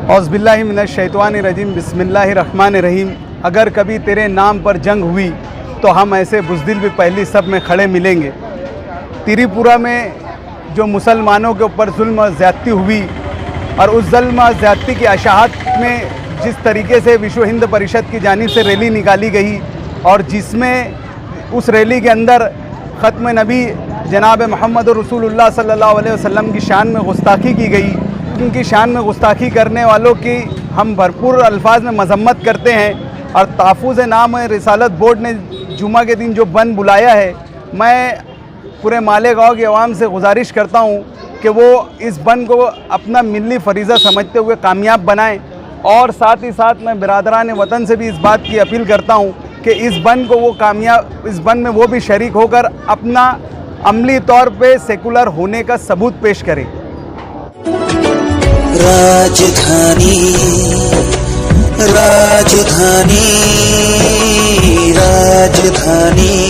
औज़ुबिल्लाहि मिनश्शैतानिर्रजीम बिस्मिल्लाहिर्रहमानिर्रहीम। अगर कभी तेरे नाम पर जंग हुई तो हम ऐसे बुज़दिल भी पहली सब में खड़े मिलेंगे। त्रिपुरा में जो मुसलमानों के ऊपर जुल्म और ज़्यादती हुई और उस जुल्म और ज़्यादती की अशाहत में जिस तरीके से विश्व हिंद परिषद की जानिब से रैली निकाली गई और जिसमें उस रैली के अंदर ख़त्म नबी जनाब मोहम्मद रसूलुल्लाह सल्लल्लाहु अलैहि वसल्लम की शान में गुस्ताखी की गई, उनकी शान में गुस्ताखी करने वालों की हम भरपूर अल्फाज में मजम्मत करते हैं। और तहफ़्फ़ुज़ नाम रिसालत बोर्ड ने जुमा के दिन जो बंद बुलाया है, मैं पूरे मालेगांव की आवाम से गुजारिश करता हूँ कि वो इस बंद को अपना मिली फ़रीज़ा समझते हुए कामयाब बनाएं। और साथ ही साथ मैं बिरादरान वतन से भी इस बात की अपील करता हूँ कि इस बंद को वो कामयाब, इस बंद में वो भी शरीक होकर अपना अमली तौर पे सेकुलर होने का सबूत पेश करें। राजधानी राजधानी राजधानी